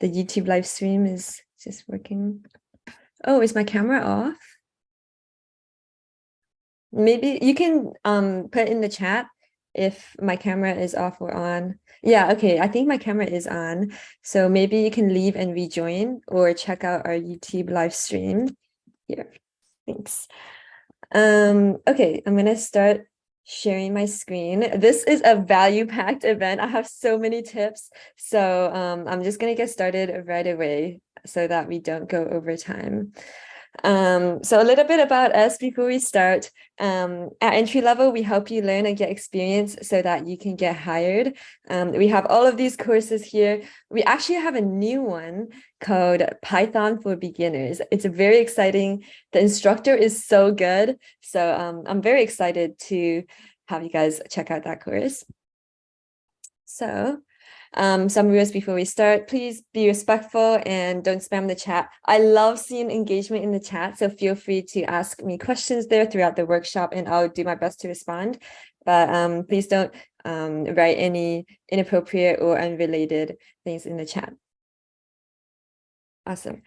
the YouTube live stream is just working. Oh, is my camera off? Maybe you can put in the chat if my camera is off or on. Yeah, okay. I think my camera is on. So maybe you can leave and rejoin or check out our YouTube live stream here. Thanks. Okay, I'm gonna start sharing my screen. This is a value-packed event. I have so many tips. So I'm just gonna get started right away so that we don't go over time. So a little bit about us before we start. At entry level, we help you learn and get experience so that you can get hired. We have all of these courses here. We actually have a new one called Python for Beginners. It's very exciting. The instructor is so good. So I'm very excited to have you guys check out that course. So some rules before we start. Please be respectful and don't spam the chat. I love seeing engagement in the chat, so feel free to ask me questions there throughout the workshop and I'll do my best to respond. But please don't write any inappropriate or unrelated things in the chat. Awesome.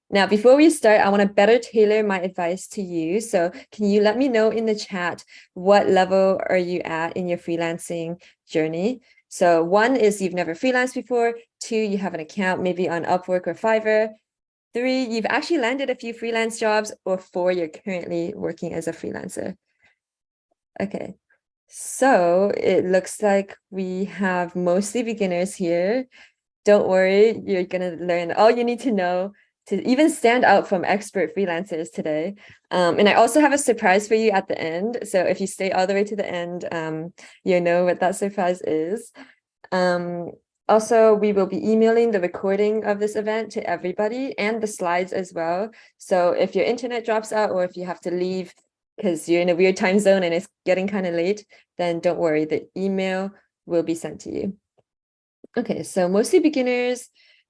Now, before we start, I want to better tailor my advice to you. So can you let me know in the chat, what level are you at in your freelancing journey? So 1 is you've never freelanced before. 2, you have an account maybe on Upwork or Fiverr. 3, you've actually landed a few freelance jobs. Or 4, you're currently working as a freelancer. Okay, so it looks like we have mostly beginners here. Don't worry, you're going to learn all you need to know to even stand out from expert freelancers today. And I also have a surprise for you at the end. So if you stay all the way to the end, you'll know what that surprise is. Also, we will be emailing the recording of this event to everybody and the slides as well. So if your internet drops out or if you have to leave because you're in a weird time zone and it's getting kind of late, then don't worry, the email will be sent to you. Okay, so mostly beginners,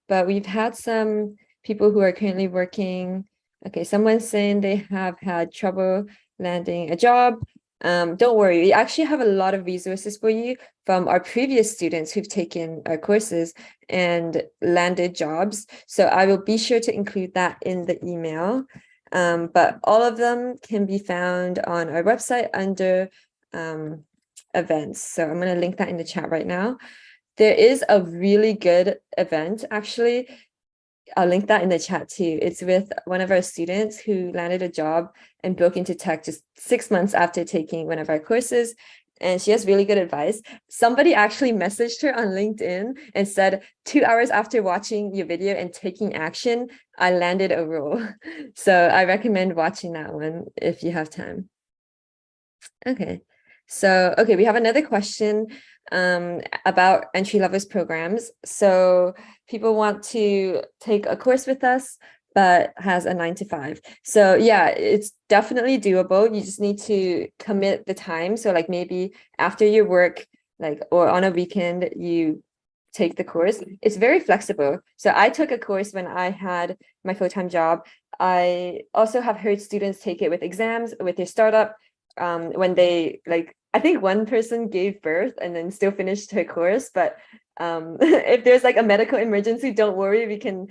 but we've had some people who are currently working. Okay, someone's saying they have had trouble landing a job. Don't worry, we actually have a lot of resources for you from our previous students who've taken our courses and landed jobs. So I will be sure to include that in the email. But all of them can be found on our website under events. So I'm going to link that in the chat right now. There is a really good event, actually. I'll link that in the chat too. It's with one of our students who landed a job and broke into tech just 6 months after taking one of our courses. And she has really good advice. Somebody actually messaged her on LinkedIn and said, 2 hours after watching your video and taking action, I landed a role. So I recommend watching that one if you have time. Okay. So, we have another question about entry levels programs. So people want to take a course with us, but has a 9 to 5. So yeah, it's definitely doable. You just need to commit the time. So like maybe after your work, like, or on a weekend, you take the course. It's very flexible. So I took a course when I had my full-time job. I also have heard students take it with exams, with their startup, when they like, I think one person gave birth and then still finished her course. But if there's like a medical emergency, don't worry, we can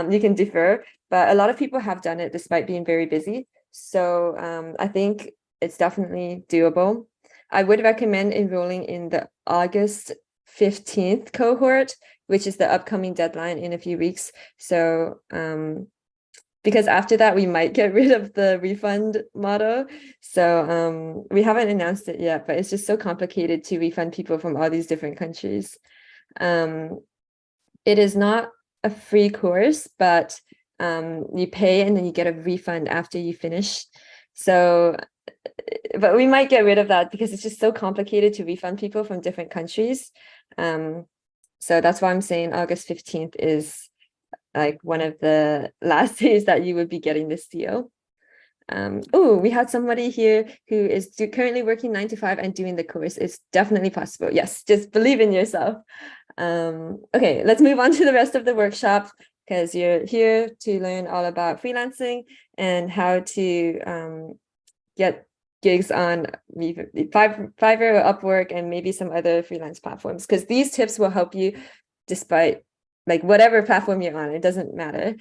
you can defer. But a lot of people have done it despite being very busy. So I think it's definitely doable. I would recommend enrolling in the August 15th cohort, which is the upcoming deadline in a few weeks. So because after that, we might get rid of the refund model. So we haven't announced it yet, but it's just so complicated to refund people from all these different countries. It is not a free course, but you pay and then you get a refund after you finish. So, but we might get rid of that because it's just so complicated to refund people from different countries. So that's why I'm saying August 15th is like one of the last days that you would be getting this deal. Oh, we had somebody here who is currently working 9 to 5 and doing the course. It's definitely possible. Yes, just believe in yourself. Okay, let's move on to the rest of the workshop because you're here to learn all about freelancing and how to get gigs on Fiverr or Upwork and maybe some other freelance platforms, because these tips will help you despite like whatever platform you're on, it doesn't matter.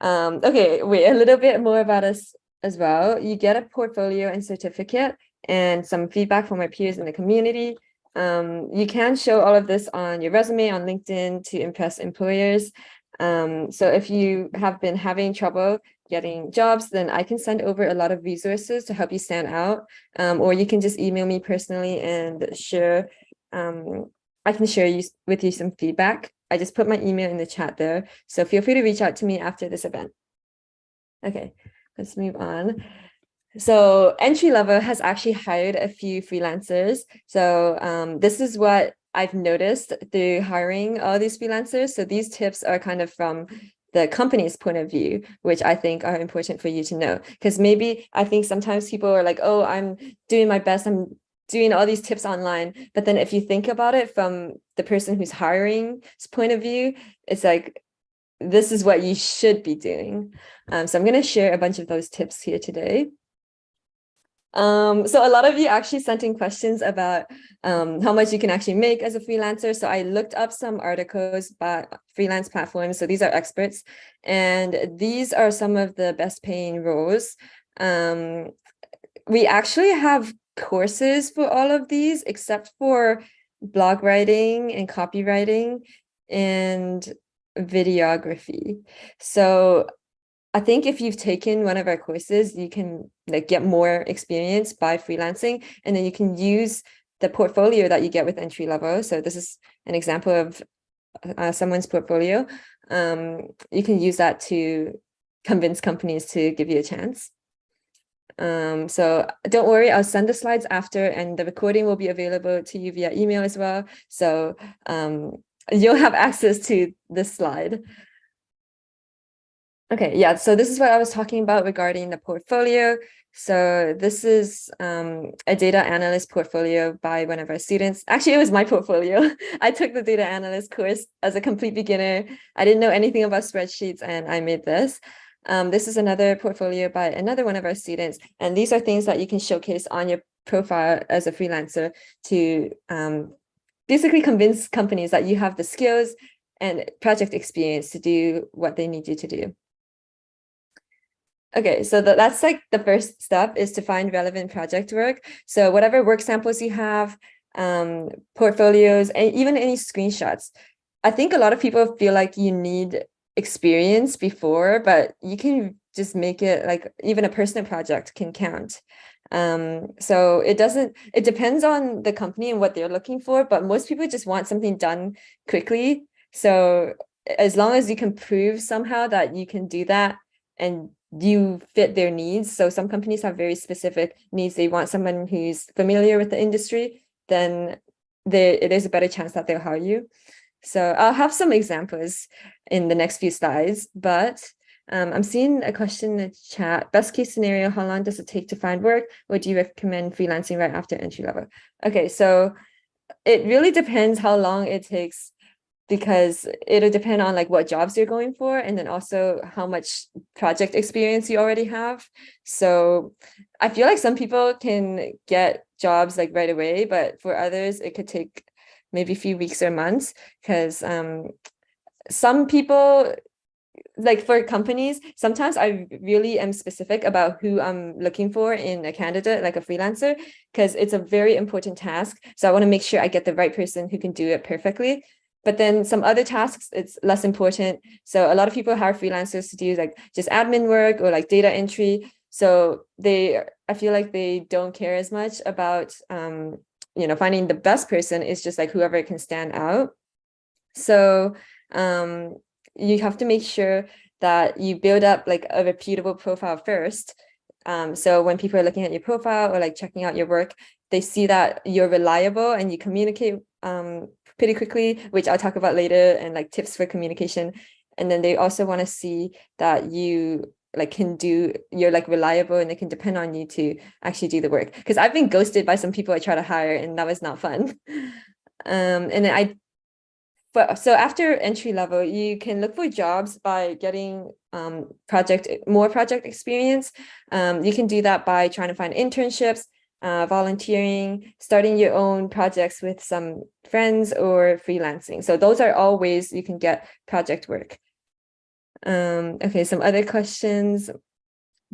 Okay, wait, a little bit more about us as well. You get a portfolio and certificate and some feedback from our peers in the community. You can show all of this on your resume on LinkedIn to impress employers. So if you have been having trouble getting jobs, then I can send over a lot of resources to help you stand out. Or you can just email me personally and share. I can share with you some feedback. I just put my email in the chat there. So feel free to reach out to me after this event. Okay, let's move on. So entry level has actually hired a few freelancers. So this is what I've noticed through hiring all these freelancers. So these tips are kind of from the company's point of view, which I think are important for you to know. Because maybe I think sometimes people are like, oh, I'm doing my best. I'm doing all these tips online. But then if you think about it from the person who's hiring's point of view, it's like, this is what you should be doing. So I'm going to share a bunch of those tips here today. So a lot of you actually sent in questions about how much you can actually make as a freelancer. So I looked up some articles by freelance platforms. So these are experts, and these are some of the best paying roles. We actually have courses for all of these, except for blog writing and copywriting and videography. So I think if you've taken one of our courses, you can like get more experience by freelancing, and then you can use the portfolio that you get with entry level. So this is an example of someone's portfolio. You can use that to convince companies to give you a chance. So don't worry, I'll send the slides after, and the recording will be available to you via email as well. So you'll have access to this slide. Okay, yeah, so this is what I was talking about regarding the portfolio. So this is a data analyst portfolio by one of our students. Actually, it was my portfolio. I took the data analyst course as a complete beginner. I didn't know anything about spreadsheets, and I made this. This is another portfolio by another one of our students. And these are things that you can showcase on your profile as a freelancer to basically convince companies that you have the skills and project experience to do what they need you to do. Okay, so that's like the first step, is to find relevant project work. So whatever work samples you have, portfolios, and even any screenshots. I think a lot of people feel like you need experience before, but you can just make it like even a personal project can count. So it depends on the company and what they're looking for, but most people just want something done quickly. So as long as you can prove somehow that you can do that and you fit their needs. So some companies have very specific needs. They want someone who's familiar with the industry, then there's a better chance that they'll hire you. So I'll have some examples in the next few slides, but I'm seeing a question in the chat. Best case scenario, how long does it take to find work? Or do you recommend freelancing right after entry level? Okay, so it really depends how long it takes, because it'll depend on like what jobs you're going for, and then also how much project experience you already have. So I feel like some people can get jobs like right away, but for others it could take maybe a few weeks or months, because some people, like for companies, sometimes I really am specific about who I'm looking for in a candidate, like a freelancer, because it's a very important task. So I want to make sure I get the right person who can do it perfectly. But then some other tasks, it's less important. So a lot of people hire freelancers to do like just admin work or like data entry. So I feel like they don't care as much about, finding the best person. Is just like whoever can stand out. So you have to make sure that you build up like a reputable profile first. So when people are looking at your profile or like checking out your work, they see that you're reliable and you communicate pretty quickly, which I'll talk about later, and like tips for communication. And then they also want to see that you like you're like reliable and they can depend on you to actually do the work. Because I've been ghosted by some people I try to hire, and that was not fun. And then so after entry level, you can look for jobs by getting more project experience. You can do that by trying to find internships. volunteering, starting your own projects with some friends, or freelancing. So those are all ways you can get project work. Okay, some other questions.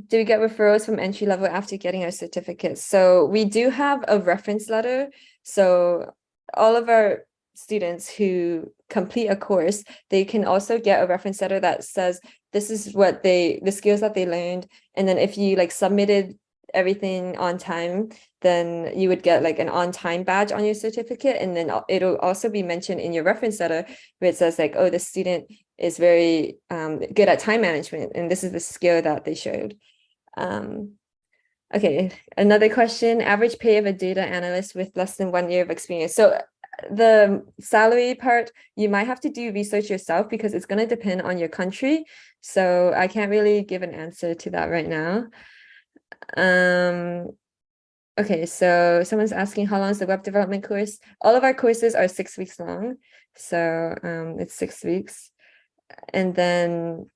Do we get referrals from entry level after getting our certificates? So we do have a reference letter. So all of our students who complete a course, they can also get a reference letter that says this is what the skills that they learned. And then if you like submitted everything on time, then you would get like an on-time badge on your certificate. And then it'll also be mentioned in your reference letter where it says like, oh, the student is very good at time management, and this is the skill that they showed. Okay, another question. Average pay of a data analyst with less than 1 year of experience. So the salary part, you might have to do research yourself because it's going to depend on your country. So I can't really give an answer to that right now. Okay, so someone's asking how long is the web development course? All of our courses are 6 weeks long. So it's 6 weeks. And then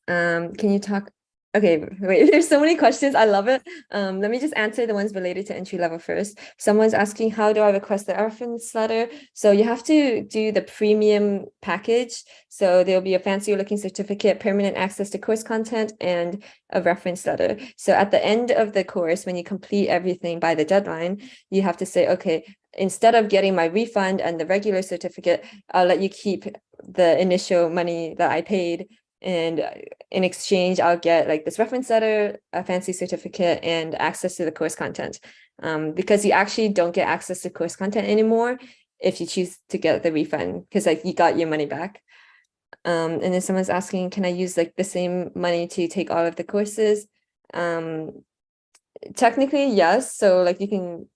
can you talk? Okay, wait, there's so many questions. I love it. Let me just answer the ones related to entry level first. Someone's asking, how do I request the reference letter? So you have to do the premium package. So there'll be a fancier looking certificate, permanent access to course content, and a reference letter. So at the end of the course, when you complete everything by the deadline, you have to say, okay, instead of getting my refund and the regular certificate, I'll let you keep the initial money that I paid, and in exchange I'll get like this reference letter, a fancy certificate, and access to the course content, because you actually don't get access to course content anymore if you choose to get the refund, because like you got your money back. And then someone's asking, can I use like the same money to take all of the courses? Technically yes, so like you can,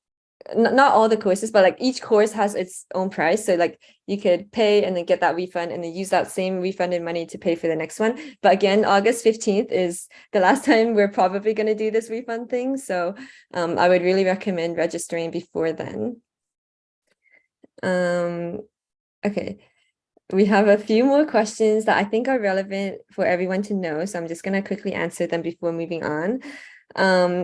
not all the courses, but like each course has its own price. So like you could pay and then get that refund and then use that same refunded money to pay for the next one. But again, August 15th is the last time we're probably going to do this refund thing. So I would really recommend registering before then. Okay. We have a few more questions that I think are relevant for everyone to know. So I'm just going to quickly answer them before moving on.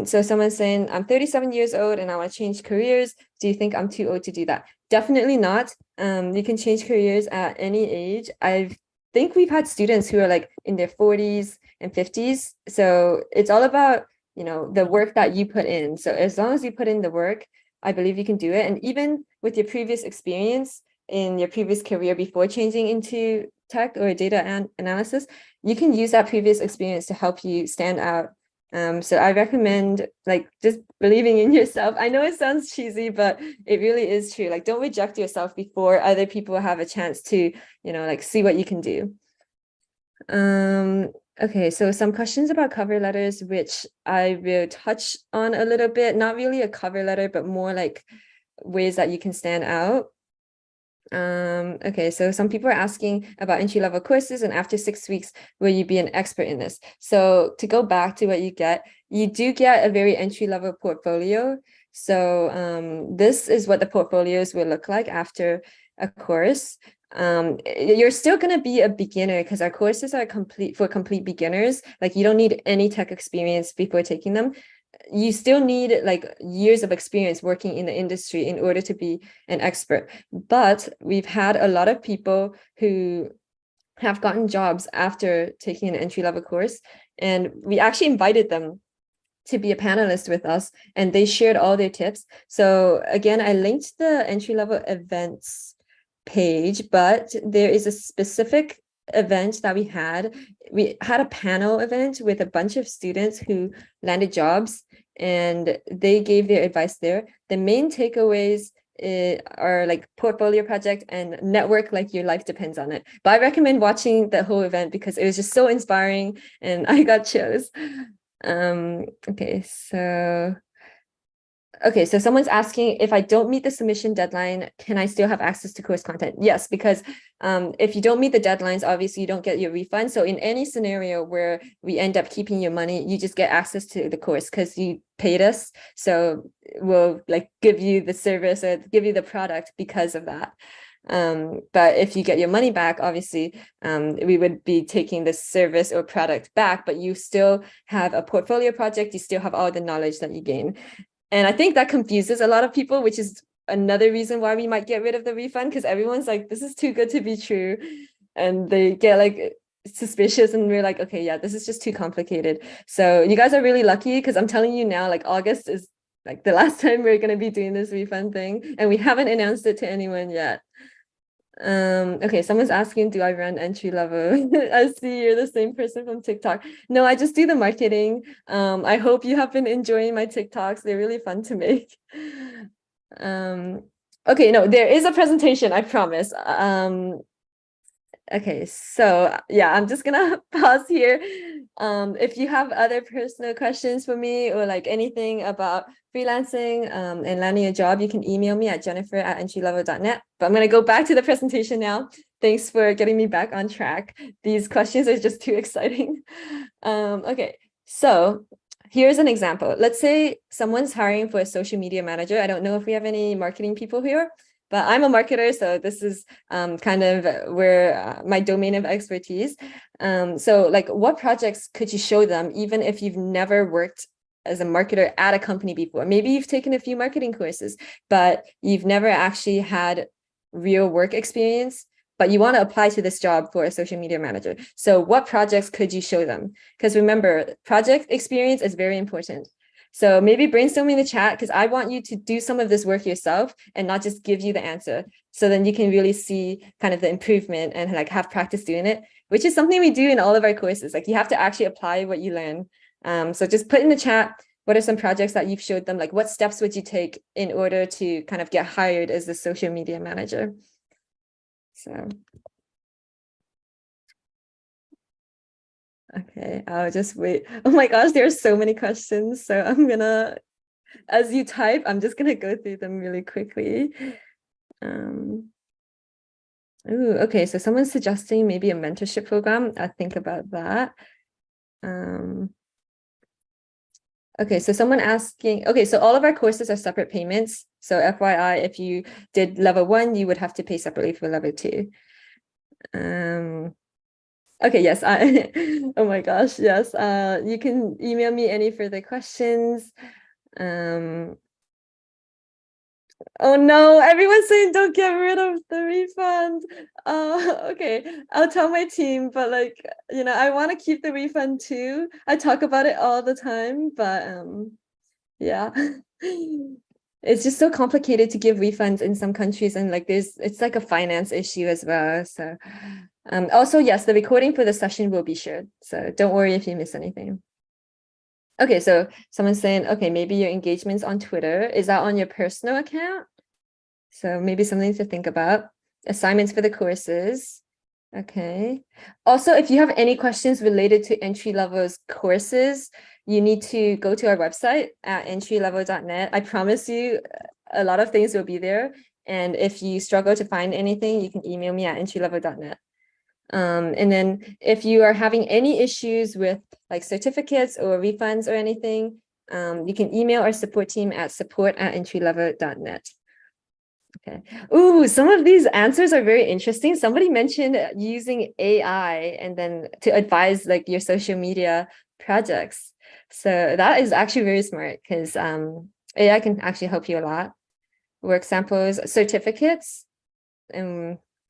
So someone's saying, I'm 37 years old and I want to change careers. Do you think I'm too old to do that? Definitely not. You can change careers at any age. I think we've had students who are like in their 40s and 50s. So it's all about, you know, the work that you put in. So as long as you put in the work, I believe you can do it. And even with your previous experience in your previous career before changing into tech or data analysis, you can use that previous experience to help you stand out. So I recommend like just believing in yourself. I know it sounds cheesy, but it really is true. Like don't reject yourself before other people have a chance to, you know, like see what you can do. Okay, so some questions about cover letters, which I will touch on a little bit, not really a cover letter, but more like ways that you can stand out. Okay, so some people are asking about entry-level courses, and after 6 weeks, will you be an expert in this? So to go back to what you do get a very entry-level portfolio. So this is what the portfolios will look like after a course. You're still going to be a beginner because our courses are complete beginners. Like you don't need any tech experience before taking them. You still need like years of experience working in the industry in order to be an expert. But we've had a lot of people who have gotten jobs after taking an entry-level course, and we actually invited them to be a panelist with us, and they shared all their tips. So again, I linked the entry-level events page, but there is a specific event that we had a panel event with a bunch of students who landed jobs, and they gave their advice there. The main takeaways are like portfolio project and network like your life depends on it. But I recommend watching the whole event because it was just so inspiring and I got chills. Okay, so someone's asking, if I don't meet the submission deadline, can I still have access to course content? Yes, because if you don't meet the deadlines, obviously you don't get your refund. So in any scenario where we end up keeping your money, you just get access to the course because you paid us. So we'll like give you the service or give you the product because of that. But if you get your money back, obviously we would be taking the service or product back, but you still have a portfolio project, you still have all the knowledge that you gain. And I think that confuses a lot of people, which is another reason why we might get rid of the refund, because everyone's like, this is too good to be true. And they get like suspicious, and we're like, okay, yeah, this is just too complicated. So you guys are really lucky, because I'm telling you now, like August is like the last time we're going to be doing this refund thing, and we haven't announced it to anyone yet. Okay, someone's asking, do I run entry level? I see you're the same person from TikTok. No, I just do the marketing. I hope you have been enjoying my TikToks. They're really fun to make. Okay, no, there is a presentation, I promise. Okay, so yeah, I'm just gonna pause here. If you have other personal questions for me, or like anything about freelancing and landing a job, you can email me at jennifer@entrylevel.net. But I'm gonna go back to the presentation now. Thanks for getting me back on track. These questions are just too exciting. Okay, so here's an example. Let's say someone's hiring for a social media manager. I don't know if we have any marketing people here, but I'm a marketer, so this is kind of where my domain of expertise. So like, what projects could you show them, even if you've never worked as a marketer at a company before? Maybe you've taken a few marketing courses, but you've never actually had real work experience, but you want to apply to this job for a social media manager. So what projects could you show them? Because remember, project experience is very important. So maybe brainstorm in the chat, because I want you to do some of this work yourself and not just give you the answer. So then you can really see kind of the improvement and like have practice doing it, which is something we do in all of our courses. Like, you have to actually apply what you learn. So just put in the chat, what are some projects that you've showed them? Like, what steps would you take in order to kind of get hired as the social media manager? So, okay, I'll just wait. Oh my gosh, there are so many questions. So I'm gonna, as you type, I'm just gonna go through them really quickly. Ooh, okay, so someone's suggesting maybe a mentorship program. I'll think about that. Okay, so someone asking, okay, so all of our courses are separate payments. So FYI, if you did level 1, you would have to pay separately for level 2. Okay, yes, oh my gosh, yes. You can email me any further questions. Oh no, everyone's saying don't get rid of the refund. Okay, I'll tell my team, but like, I want to keep the refund too. I talk about it all the time, but yeah. It's just so complicated to give refunds in some countries, and like it's like a finance issue as well. So also, yes, the recording for the session will be shared. So don't worry if you miss anything. Okay, so someone's saying, okay, maybe your engagements on Twitter, is that on your personal account? So maybe something to think about. Assignments for the courses. Okay. Also, if you have any questions related to entry levels courses, you need to go to our website at entrylevel.net. I promise you a lot of things will be there. And if you struggle to find anything, you can email me at entrylevel.net. And then if you are having any issues with like certificates or refunds or anything, you can email our support team at support@entrylevel.net. Okay. Ooh, some of these answers are very interesting. Somebody mentioned using AI and then to advise like your social media projects. So that is actually very smart, because AI can actually help you a lot. Work samples, certificates.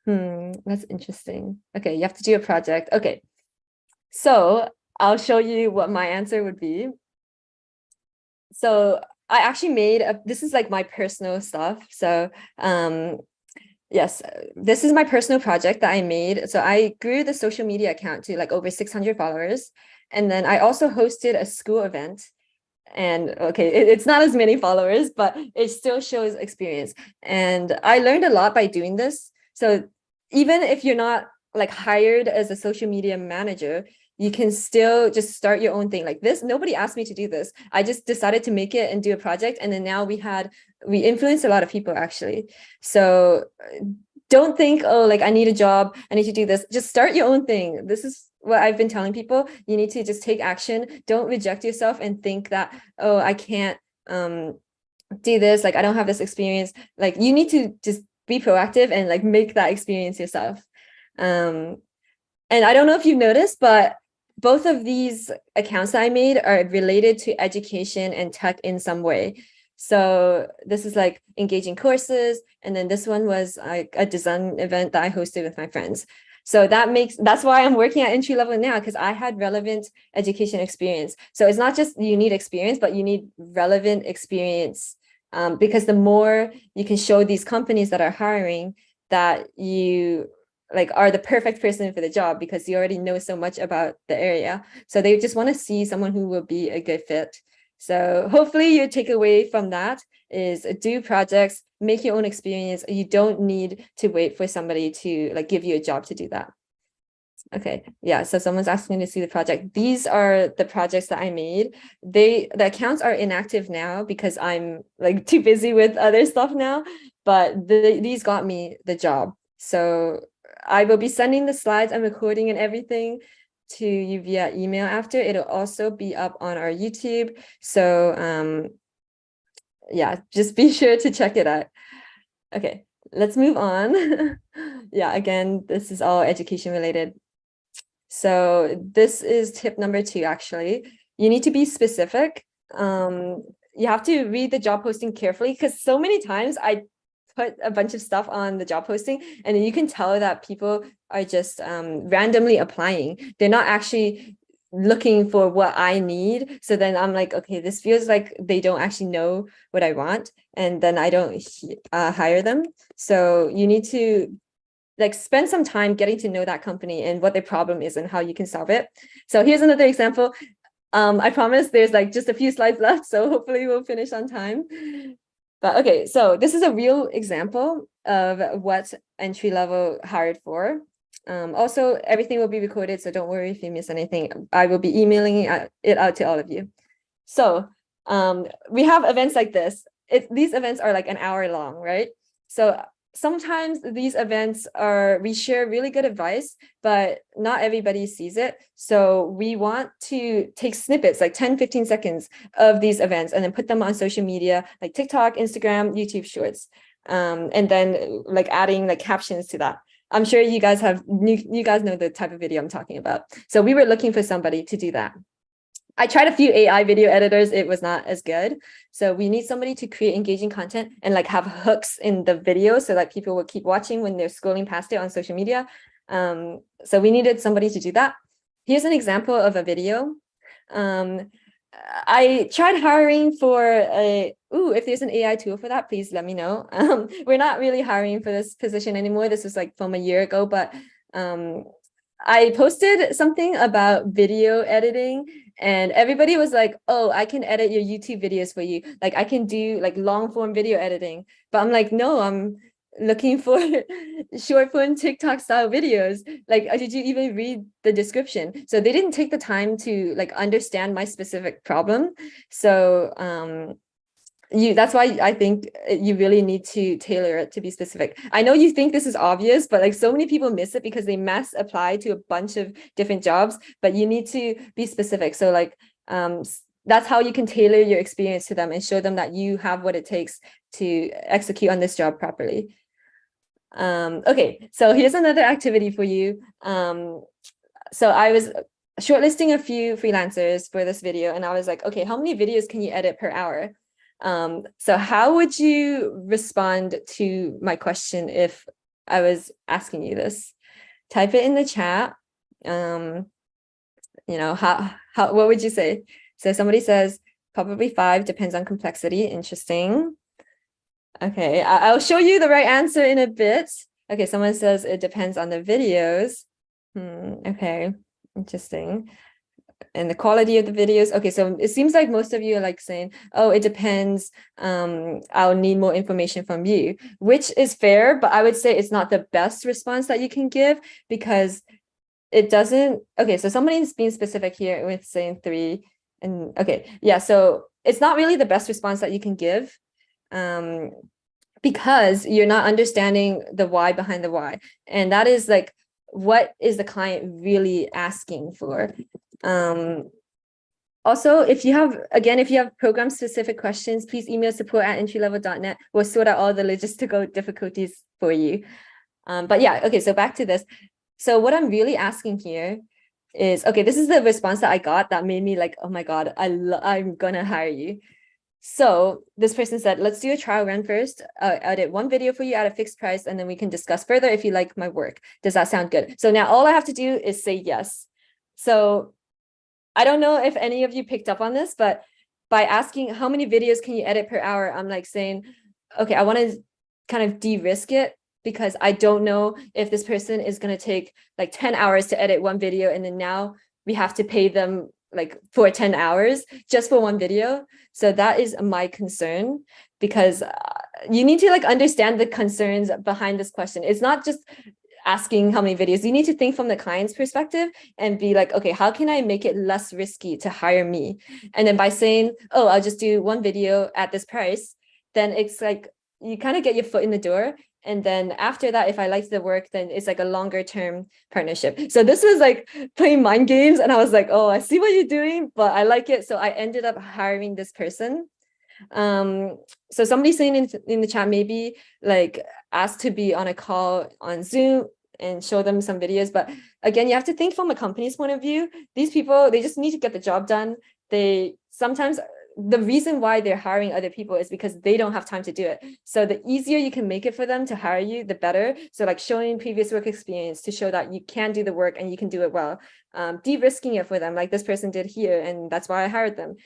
That's interesting. Okay, you have to do a project. Okay, so I'll show you what my answer would be. So I actually made this is like my personal stuff. So yes, this is my personal project that I made. So I grew the social media account to like over 600 followers. And then I also hosted a school event. And okay, it's not as many followers, but it still shows experience. And I learned a lot by doing this. So even if you're not like hired as a social media manager, you can still just start your own thing like this. Nobody asked me to do this. I just decided to make it and do a project. And then now we influenced a lot of people actually. So don't think, oh, like I need a job, I need to do this. Just start your own thing. This is what I've been telling people. You need to just take action. Don't reject yourself and think that, oh, I can't do this. Like, I don't have this experience. Like, you need to just be proactive and like make that experience yourself. And I don't know if you've noticed, but both of these accounts that I made are related to education and tech in some way. So this is like engaging courses. And then this one was like a design event that I hosted with my friends. So that's why I'm working at entry level now, because I had relevant education experience. So it's not just you need experience, but you need relevant experience, because the more you can show these companies that are hiring that you like are the perfect person for the job, because you already know so much about the area. So they just want to see someone who will be a good fit. So hopefully your takeaway from that is do projects, make your own experience. You don't need to wait for somebody to like give you a job to do that. Okay, yeah, so someone's asking to see the project. These are the projects that I made. The accounts are inactive now because I'm like too busy with other stuff now, but these got me the job. So I will be sending the slides and recording and everything to you via email after. It'll also be up on our YouTube. So yeah, just be sure to check it out. Okay, let's move on. Yeah, again, this is all education related. So this is tip number 2, actually. You need to be specific. You have to read the job posting carefully, because so many times I put a bunch of stuff on the job posting and you can tell that people are just randomly applying. They're not actually looking for what I need. So then I'm like, okay, this feels like they don't actually know what I want, and then I don't hire them. So you need to like spend some time getting to know that company and what their problem is and how you can solve it. So here's another example. I promise there's like just a few slides left, so hopefully we'll finish on time. But okay, so this is a real example of what entry level hired for. Also, everything will be recorded, so don't worry if you miss anything. I will be emailing it out to all of you. So we have events like this. These events are like an hour long, right? So sometimes these events we share really good advice, but not everybody sees it. So we want to take snippets, like 10-15 seconds of these events, and then put them on social media, like TikTok, Instagram, YouTube Shorts, and then like adding like captions to that. I'm sure you guys know the type of video I'm talking about. So we were looking for somebody to do that. I tried a few AI video editors. It was not as good. So we need somebody to create engaging content and like have hooks in the video so that people will keep watching when they're scrolling past it on social media. So we needed somebody to do that. Here's an example of a video. I tried hiring for if there's an AI tool for that, please let me know. We're not really hiring for this position anymore. This was like from a year ago, but I posted something about video editing and everybody was like, oh, I can edit your YouTube videos for you. Like I can do like long form video editing. But I'm like, no, I'm looking for short form TikTok style videos. Like, did you even read the description? So they didn't take the time to like understand my specific problem. So that's why I think you really need to tailor it to be specific. I know you think this is obvious, but like so many people miss it because they mass apply to a bunch of different jobs, but you need to be specific. So like that's how you can tailor your experience to them and show them that you have what it takes to execute on this job properly. Okay, so here's another activity for you. So I was shortlisting a few freelancers for this video, and I was like, okay, how many videos can you edit per hour? So how would you respond to my question if I was asking you this? Type it in the chat. What would you say? So somebody says probably 5, depends on complexity. Interesting. Okay, I'll show you the right answer in a bit. Okay, someone says it depends on the videos. Okay, interesting. And the quality of the videos. Okay, so it seems like most of you are like saying, oh, it depends. I'll need more information from you, which is fair, but I would say it's not the best response that you can give because it doesn't. Okay, so somebody's being specific here with saying 3. And okay, yeah, so it's not really the best response that you can give. Because you're not understanding the why behind the why. And that is like, what is the client really asking for? Also, if you have program specific questions, please email support@entrylevel.net. We'll sort out all the logistical difficulties for you. But yeah, okay, so back to this. So what I'm really asking here is, okay, this is the response that I got that made me like, oh my God, I'm gonna hire you. So this person said, let's do a trial run first. Edit one video for you at a fixed price, and then we can discuss further if you like my work. Does that sound good? So now all I have to do is say yes. So I don't know if any of you picked up on this, but by asking how many videos can you edit per hour, I'm like saying, okay, I want to kind of de-risk it, because I don't know if this person is going to take like 10 hours to edit one video, and then now we have to pay them like for 10 hours just for one video. So that is my concern, because you need to like understand the concerns behind this question. It's not just asking how many videos. You need to think from the client's perspective and be like, okay, how can I make it less risky to hire me? And then by saying, oh, I'll just do one video at this price, then it's like you kind of get your foot in the door. And then after that, if I liked the work, then it's like a longer term partnership. So this was like playing mind games. And I was like, oh, I see what you're doing, but I like it. So I ended up hiring this person. So somebody's saying in the chat, maybe like asked to be on a call on Zoom and show them some videos. But again, you have to think from a company's point of view. These people, they just need to get the job done. They sometimes, the reason why they're hiring other people is because they don't have time to do it. So the easier you can make it for them to hire you, the better. So like showing previous work experience to show that you can do the work and you can do it well. De-risking it for them, like this person did here, and that's why I hired them.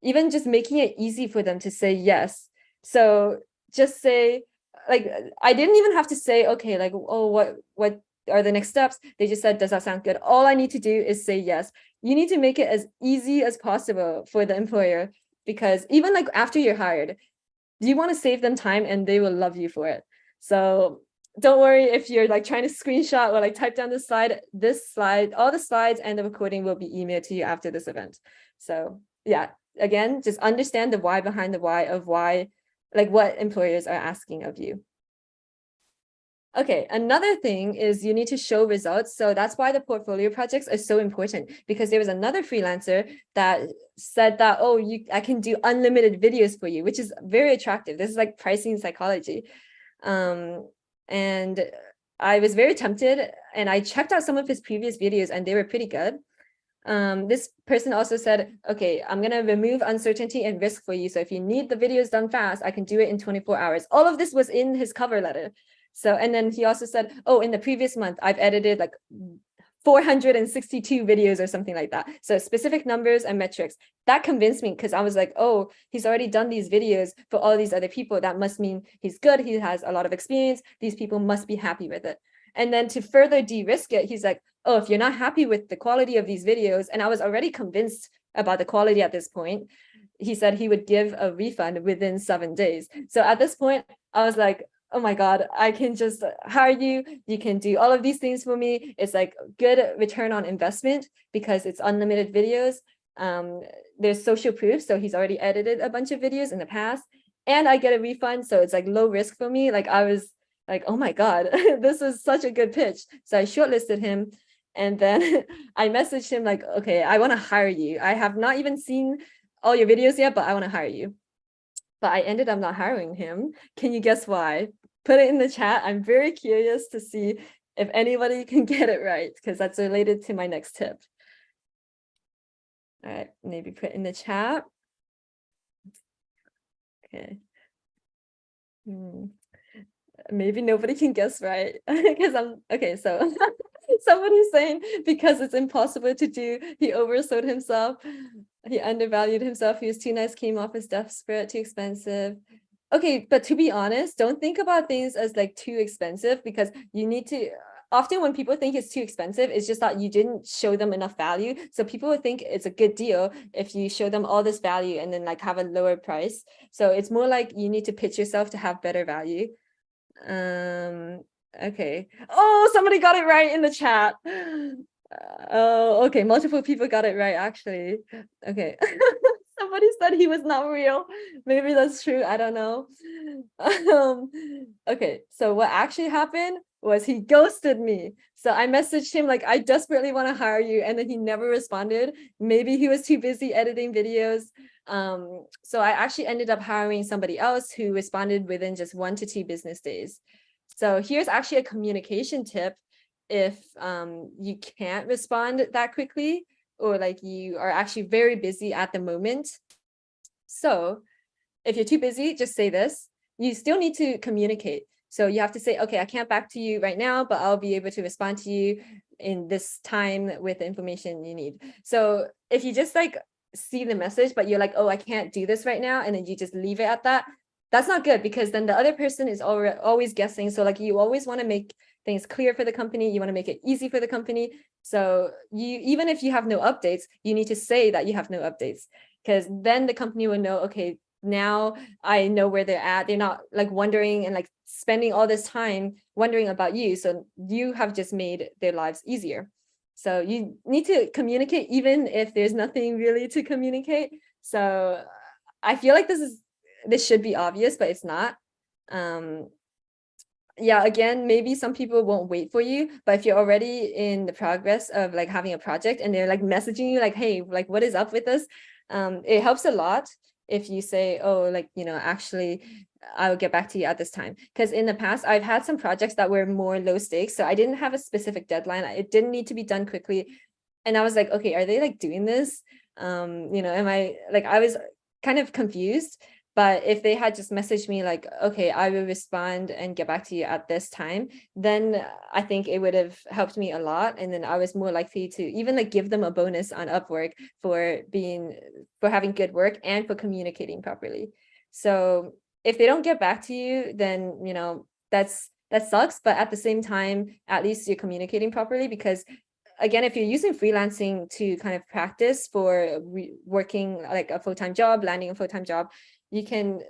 Even just making it easy for them to say yes. So just say, like, I didn't even have to say, okay, like, oh, what are the next steps? They just said, does that sound good? All I need to do is say yes. You need to make it as easy as possible for the employer, because even like after you're hired, you want to save them time and they will love you for it. So don't worry if you're like trying to screenshot or like type down this slide, all the slides and the recording will be emailed to you after this event. So yeah, again, just understand the why behind the why of why, like what employers are asking of you. Okay, another thing is you need to show results. So that's why the portfolio projects are so important, because there was another freelancer that said that, oh, I can do unlimited videos for you, which is very attractive. This is like pricing psychology. And I was very tempted, and I checked out some of his previous videos and they were pretty good. This person also said, okay, I'm going to remove uncertainty and risk for you. So if you need the videos done fast, I can do it in 24 hours. All of this was in his cover letter. So, and then he also said, oh, in the previous month, I've edited like 462 videos or something like that. So specific numbers and metrics. That convinced me, because I was like, oh, he's already done these videos for all these other people. That must mean he's good. He has a lot of experience. These people must be happy with it. And then to further de-risk it, he's like, oh, if you're not happy with the quality of these videos, and I was already convinced about the quality at this point, he said he would give a refund within 7 days. So at this point, I was like, oh my God, I can just hire you. You can do all of these things for me. It's like good return on investment because it's unlimited videos. There's social proof. So he's already edited a bunch of videos in the past, and I get a refund. So it's like low risk for me. Like I was like, oh my God, this is such a good pitch. So I shortlisted him. And then I messaged him like, okay, I want to hire you. I have not even seen all your videos yet, but I want to hire you. But I ended up not hiring him. Can you guess why? Put it in the chat. I'm very curious to see if anybody can get it right, because that's related to my next tip. All right, maybe put in the chat. Okay. Maybe nobody can guess right, because I'm okay. So somebody's saying because it's impossible to do, he oversold himself, he undervalued himself, he was too nice, came off as desperate, too expensive. Okay, but to be honest, don't think about things as like too expensive, because you need to, often when people think it's too expensive, it's just that you didn't show them enough value. So people would think it's a good deal if you show them all this value and then like have a lower price. So it's more like you need to pitch yourself to have better value. Okay. Oh, somebody got it right in the chat. Oh, okay. Multiple people got it right, actually. Okay. Somebody said he was not real. Maybe that's true. I don't know. Okay. So what actually happened was he ghosted me. So I messaged him like, I desperately want to hire you. And then he never responded. Maybe he was too busy editing videos. So I actually ended up hiring somebody else who responded within just 1 to 2 business days. So here's actually a communication tip. If you can't respond that quickly, or like you are actually very busy at the moment. So if you're too busy, just say this. You still need to communicate. So you have to say, okay, I can't back to you right now, but I'll be able to respond to you in this time with the information you need. So if you just like see the message, but you're like, oh, I can't do this right now, and then you just leave it at that, that's not good, because then the other person is always guessing. So like you always want to make things clear for the company. You want to make it easy for the company. So you, even if you have no updates, you need to say that you have no updates, because then the company will know, okay, now I know where they're at. They're not like wondering and like spending all this time wondering about you. So you have just made their lives easier. So you need to communicate even if there's nothing really to communicate. So I feel like this should be obvious, but it's not. Yeah, again, maybe some people won't wait for you, but if you're already in the progress of like having a project and they're like messaging you like, hey, like what is up with this? It helps a lot if you say, oh, like, you know, actually I'll get back to you at this time. Because in the past, I've had some projects that were more low stakes. So I didn't have a specific deadline. It didn't need to be done quickly. And I was like, okay, are they like doing this? You know, am I like, I was kind of confused. But if they had just messaged me like, okay, I will respond and get back to you at this time, then I think it would have helped me a lot. And then I was more likely to even like give them a bonus on Upwork for having good work and for communicating properly. So if they don't get back to you, then, you know, that sucks. But at the same time, at least you're communicating properly, because again, if you're using freelancing to kind of practice for working like a full-time job, landing a full-time job, you can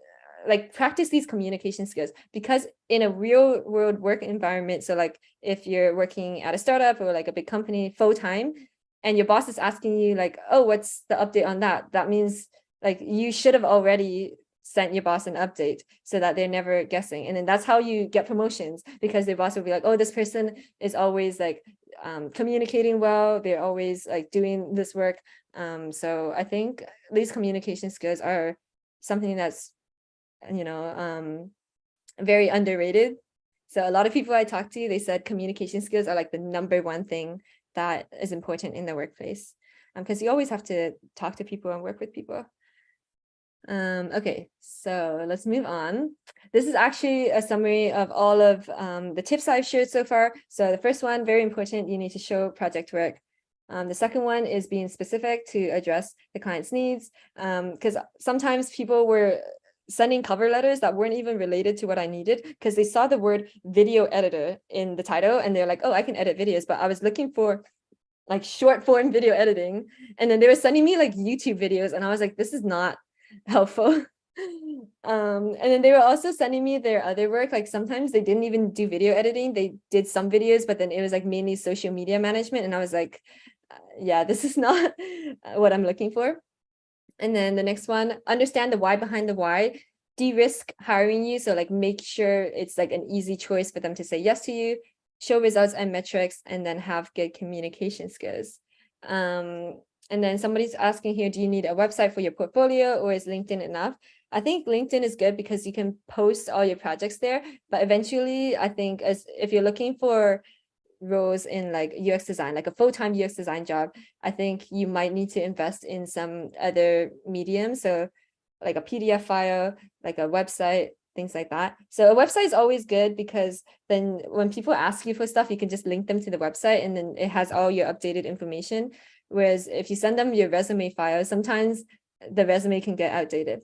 like practice these communication skills, because in a real world work environment, so like if you're working at a startup or like a big company full-time and your boss is asking you like, oh, what's the update on that? That means like you should have already sent your boss an update so that they're never guessing. And then that's how you get promotions, because their boss will be like, oh, this person is always like communicating well, they're always like doing this work. So I think these communication skills are something that's, you know, very underrated. So a lot of people I talked to, they said communication skills are like the #1 thing that is important in the workplace, because you always have to talk to people and work with people. Okay, so let's move on. This is actually a summary of all of the tips I've shared so far. So the first one, very important, you need to show project work. The second one is being specific to address the client's needs, because sometimes people were sending cover letters that weren't even related to what I needed, because they saw the word video editor in the title and they're like, oh, I can edit videos, but I was looking for like short form video editing, and then they were sending me like YouTube videos, and I was like, this is not helpful. And then they were also sending me their other work. Like sometimes they didn't even do video editing, they did some videos, but then it was like mainly social media management, and I was like, yeah, this is not what I'm looking for. And then the next one, understand the why behind the why. De-risk hiring you, so like make sure it's like an easy choice for them to say yes to you. Show results and metrics, and then have good communication skills. And then somebody's asking here, do you need a website for your portfolio, or is LinkedIn enough? I think LinkedIn is good because you can post all your projects there, but eventually I think as if you're looking for roles in like UX design, like a full-time UX design job, I think you might need to invest in some other medium. So like a PDF file, like a website, things like that. So a website is always good, because then when people ask you for stuff, you can just link them to the website and then it has all your updated information. Whereas if you send them your resume file, sometimes the resume can get outdated.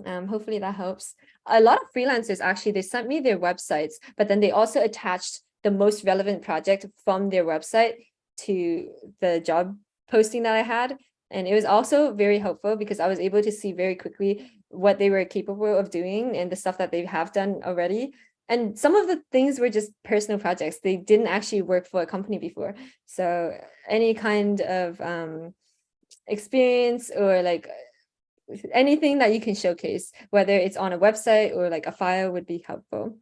Hopefully that helps. A lot of freelancers actually, they sent me their websites, but then they also attached the most relevant project from their website to the job posting that I had. And it was also very helpful because I was able to see very quickly what they were capable of doing and the stuff that they have done already. And some of the things were just personal projects. They didn't actually work for a company before. So any kind of experience or like anything that you can showcase, whether it's on a website or like a file, would be helpful.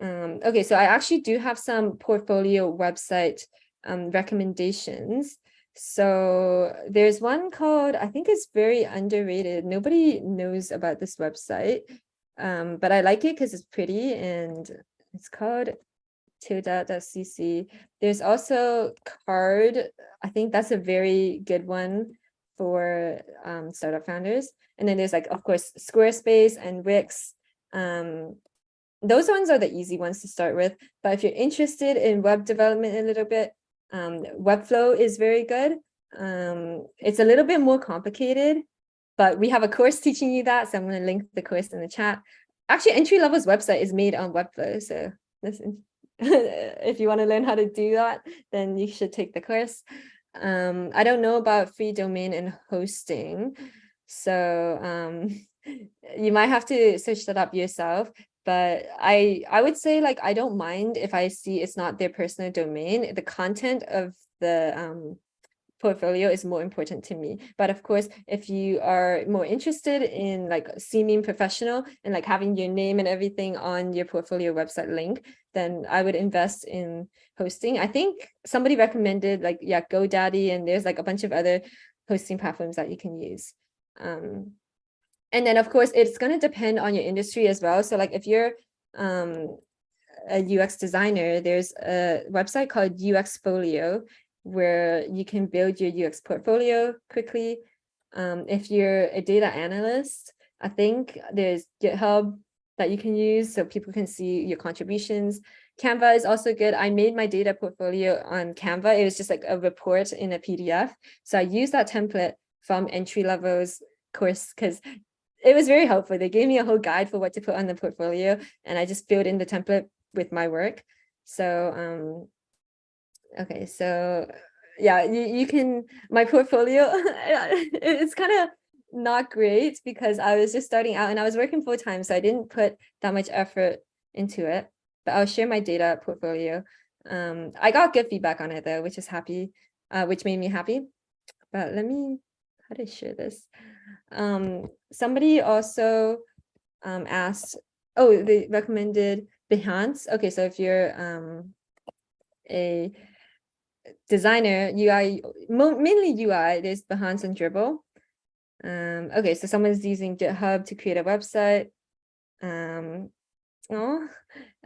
Okay, so I actually do have some portfolio website recommendations. So there's one called, I think it's very underrated. Nobody knows about this website, but I like it because it's pretty, and it's called tilda.cc. There's also Card. I think that's a very good one for startup founders. And then there's like, of course, Squarespace and Wix. Those ones are the easy ones to start with. But if you're interested in web development a little bit, Webflow is very good. It's a little bit more complicated, but we have a course teaching you that. So I'm going to link the course in the chat. Actually, Entry Level's website is made on Webflow. So listen, if you want to learn how to do that, then you should take the course. I don't know about free domain and hosting. So you might have to search that up yourself. But I would say, like, I don't mind if I see it's not their personal domain. The content of the portfolio is more important to me. But of course, if you are more interested in like seeming professional and like having your name and everything on your portfolio website link, then I would invest in hosting. I think somebody recommended like, yeah, GoDaddy, and there's like a bunch of other hosting platforms that you can use. And then of course, it's going to depend on your industry as well. So like if you're a UX designer, there's a website called UXfolio where you can build your UX portfolio quickly. If you're a data analyst, I think there's GitHub that you can use so people can see your contributions. Canva is also good. I made my data portfolio on Canva. It was just like a report in a PDF. So I used that template from Entry Level's course because it was very helpful. They gave me a whole guide for what to put on the portfolio, and I just filled in the template with my work. So okay, so yeah, you can, my portfolio, it's kind of not great because I was just starting out and I was working full time, so I didn't put that much effort into it. But I'll share my data portfolio. I got good feedback on it though, which made me happy. But let me, how to share this? Somebody also asked, oh, they recommended Behance. Okay, so if you're a designer, UI, mainly UI, there's Behance and Dribbble. Okay, so someone's using GitHub to create a website. Oh,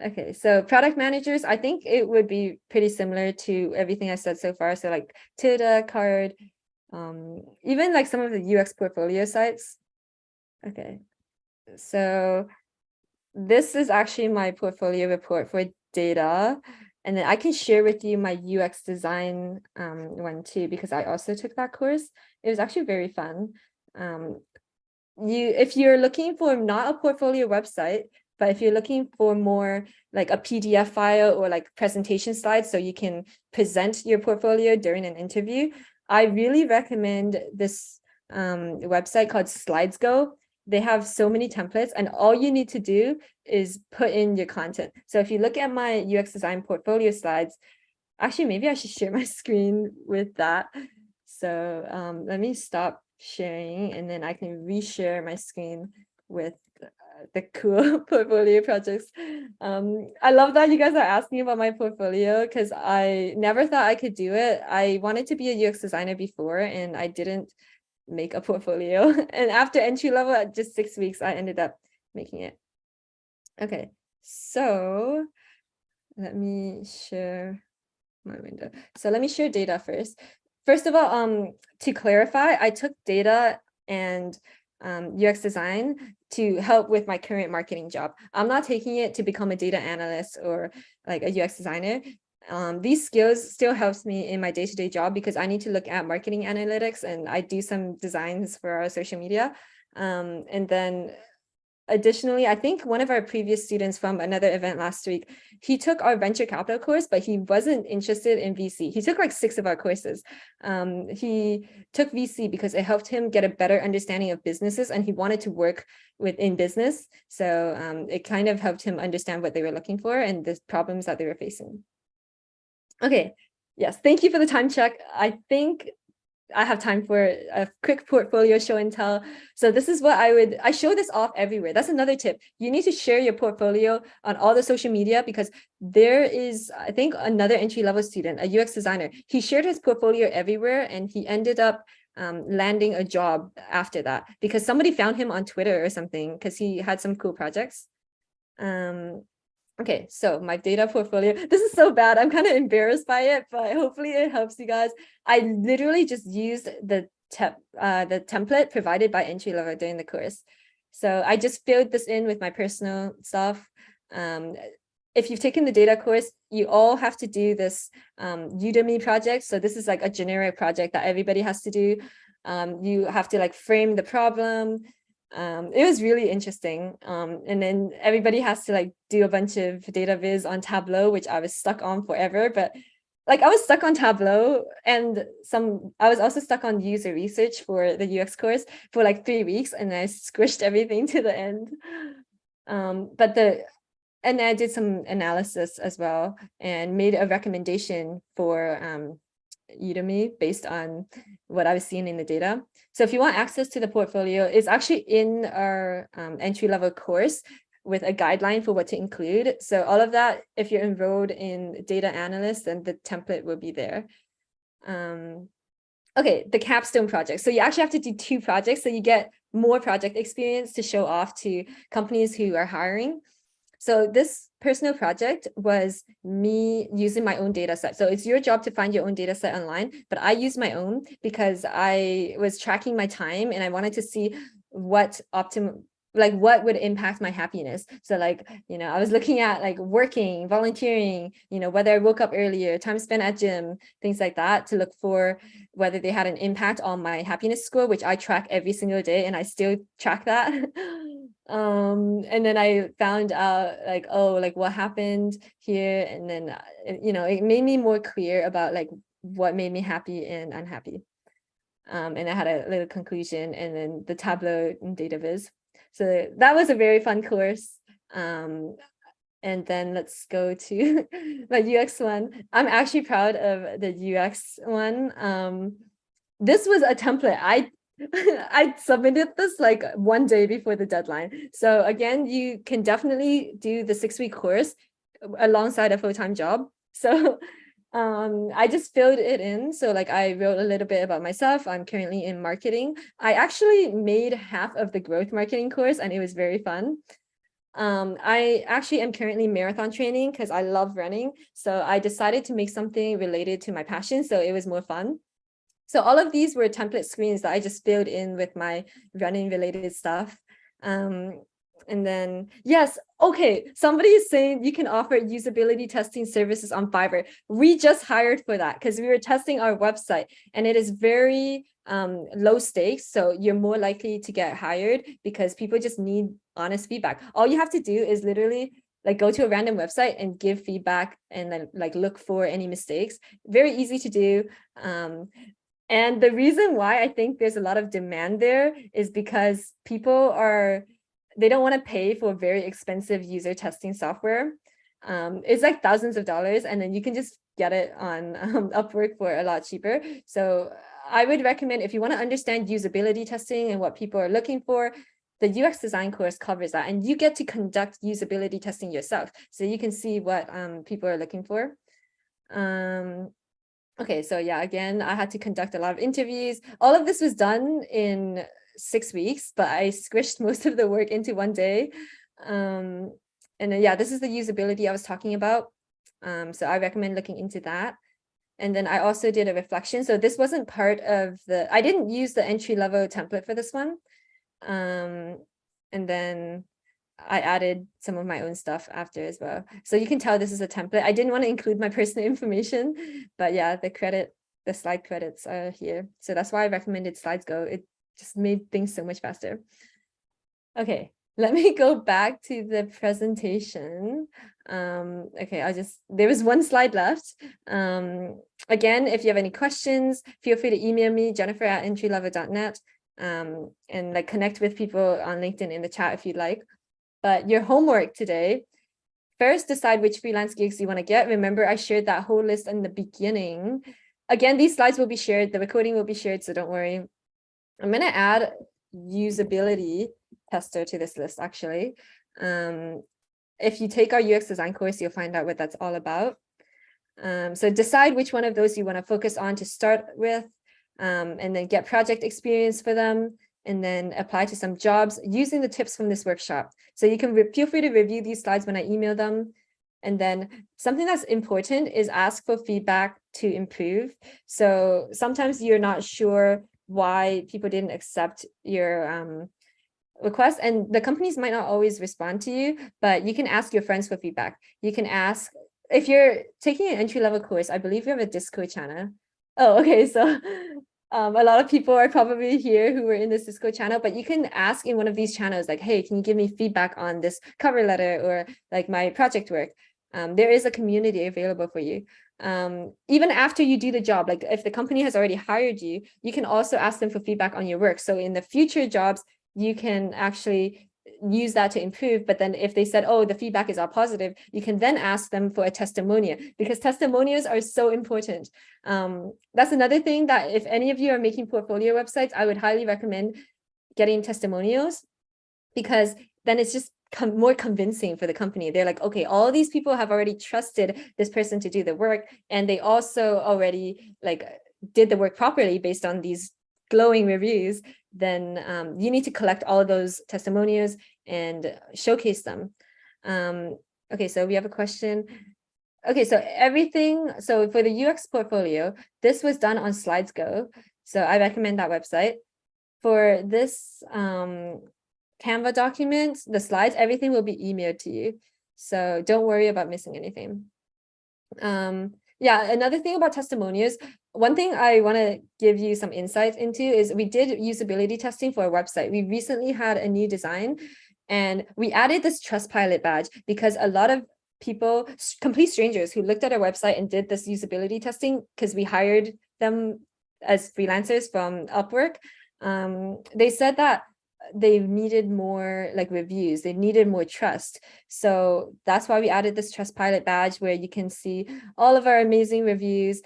okay, so product managers, I think it would be pretty similar to everything I said so far. So like Tilda, Card, even like some of the UX portfolio sites. Okay, so this is actually my portfolio report for data. And then I can share with you my UX design one too, because I also took that course. It was actually very fun. If you're looking for not a portfolio website, but if you're looking for more like a PDF file or like presentation slides so you can present your portfolio during an interview, I really recommend this website called SlidesGo. They have so many templates, and all you need to do is put in your content. So if you look at my UX design portfolio slides, actually, maybe I should share my screen with that. So let me stop sharing, and then I can reshare my screen with the cool portfolio projects. I love that you guys are asking about my portfolio because I never thought I could do it. I wanted to be a UX designer before, and I didn't make a portfolio. And after entry level, at just 6 weeks, I ended up making it. Okay, so let me share my window. So let me share data first. First of all, to clarify, I took data and UX design to help with my current marketing job. I'm not taking it to become a data analyst or like a UX designer. These skills still helps me in my day-to-day job because I need to look at marketing analytics and I do some designs for our social media. And then additionally, I think one of our previous students from another event last week, he took our venture capital course, but he wasn't interested in VC. He took like 6 of our courses. He took VC because it helped him get a better understanding of businesses, and he wanted to work within business. So it kind of helped him understand what they were looking for and the problems that they were facing. Okay, yes, thank you for the time check. I think I have time for a quick portfolio show and tell. So this is what I show this off everywhere. That's another tip. You need to share your portfolio on all the social media because there is, I think, another entry-level student, a UX designer. He shared his portfolio everywhere and he ended up landing a job after that because somebody found him on Twitter or something because he had some cool projects. Okay, so my data portfolio, this is so bad. I'm kind of embarrassed by it, but hopefully it helps you guys. I literally just used the the template provided by entry level during the course. So I just filled this in with my personal stuff. If you've taken the data course, you all have to do this Udemy project. So this is like a generic project that everybody has to do. You have to like frame the problem. It was really interesting. And then everybody has to like do a bunch of data viz on Tableau, which I was stuck on forever. But like I was stuck on Tableau, and I was also stuck on user research for the UX course for like 3 weeks, and I squished everything to the end. And I did some analysis as well and made a recommendation for Udemy based on what I was seeing in the data. So if you want access to the portfolio, it's actually in our entry-level course with a guideline for what to include. So all of that, if you're enrolled in data analyst, then the template will be there. Okay, the capstone project. So you actually have to do 2 projects, so you get more project experience to show off to companies who are hiring. So this personal project was me using my own data set. So it's your job to find your own data set online, but I used my own because I was tracking my time and I wanted to see what would impact my happiness. So like, I was looking at like working, volunteering, whether I woke up earlier, time spent at gym, things like that, to look for whether they had an impact on my happiness score, which I track every single day, and I still track that. And then I found out like, oh, like what happened here, and then it made me more clear about like what made me happy and unhappy. And I had a little conclusion, and then the Tableau and data viz. So that was a very fun course. And then let's go to my UX one. I'm actually proud of the UX one. This was a template. I submitted this like 1 day before the deadline. So again, you can definitely do the 6-week course alongside a full-time job. So I just filled it in. So like I wrote a little bit about myself. I'm currently in marketing. I actually made half of the growth marketing course, and it was very fun. I actually am currently marathon training because I love running. So I decided to make something related to my passion, so it was more fun. So all of these were template screens that I just filled in with my running related stuff. And then, yes, okay, somebody is saying you can offer usability testing services on Fiverr. We just hired for that because we were testing our website, and it is very low stakes. So you're more likely to get hired because people just need honest feedback. All you have to do is literally like go to a random website and give feedback, and then like look for any mistakes. Very easy to do. And the reason why I think there's a lot of demand there is because people they don't want to pay for very expensive user testing software. It's like thousands of dollars, and then you can just get it on Upwork for a lot cheaper. So I would recommend, if you want to understand usability testing and what people are looking for, the UX design course covers that, and you get to conduct usability testing yourself. So you can see what people are looking for. Okay, so yeah, again, I had to conduct a lot of interviews. All of this was done in 6 weeks, but I squished most of the work into 1 day. And then, yeah, this is the usability I was talking about. So I recommend looking into that. And then I also did a reflection. So this wasn't part of I didn't use the entry-level template for this one. And then I added some of my own stuff after as well. So you can tell this is a template. I didn't want to include my personal information, but yeah, the slide credits are here. So that's why I recommended Slides Go. It just made things so much faster. Okay, let me go back to the presentation. Okay, there was 1 slide left. Again, if you have any questions, feel free to email me, jennifer@entrylevel.net, and like connect with people on LinkedIn in the chat if you'd like. But your homework today, first decide which freelance gigs you want to get. Remember, I shared that whole list in the beginning. Again, these slides will be shared. The recording will be shared, so don't worry. I'm going to add usability tester to this list, actually. If you take our UX design course, you'll find out what that's all about. So decide which one of those you want to focus on to start with, and then get project experience for them, and then apply to some jobs using the tips from this workshop. So you can feel free to review these slides when I email them. And then something that's important is ask for feedback to improve. So sometimes you're not sure why people didn't accept your request. And the companies might not always respond to you, but you can ask your friends for feedback. You can ask, if you're taking an entry-level course, I believe you have a Discord channel. Oh, okay. So a lot of people are probably here who were in this Discord channel, but you can ask in one of these channels, like, hey, can you give me feedback on this cover letter or like my project work? There is a community available for you. Even after you do the job, like if the company has already hired you, you can also ask them for feedback on your work. So in the future jobs, you can actually use that to improve. But then if they said, oh, the feedback is all positive, you can then ask them for a testimonial, because testimonials are so important. That's another thing, that if any of you are making portfolio websites, I would highly recommend getting testimonials, because then it's just more convincing for the company. They're like, okay, all these people have already trusted this person to do the work, and they also already like did the work properly based on these glowing reviews. Then you need to collect all of those testimonials and showcase them. Okay, so we have a question. Okay, so so for the UX portfolio, this was done on SlidesGo. So I recommend that website. For this Canva document, the slides, everything will be emailed to you. So don't worry about missing anything. Yeah, another thing about testimonials, one thing I want to give you some insights into is we did usability testing for a website. We recently had a new design, and we added this Trustpilot badge because a lot of people, complete strangers who looked at our website and did this usability testing, because we hired them as freelancers from Upwork, they said that they needed more like reviews, they needed more trust. So that's why we added this Trustpilot badge, where you can see all of our amazing reviews.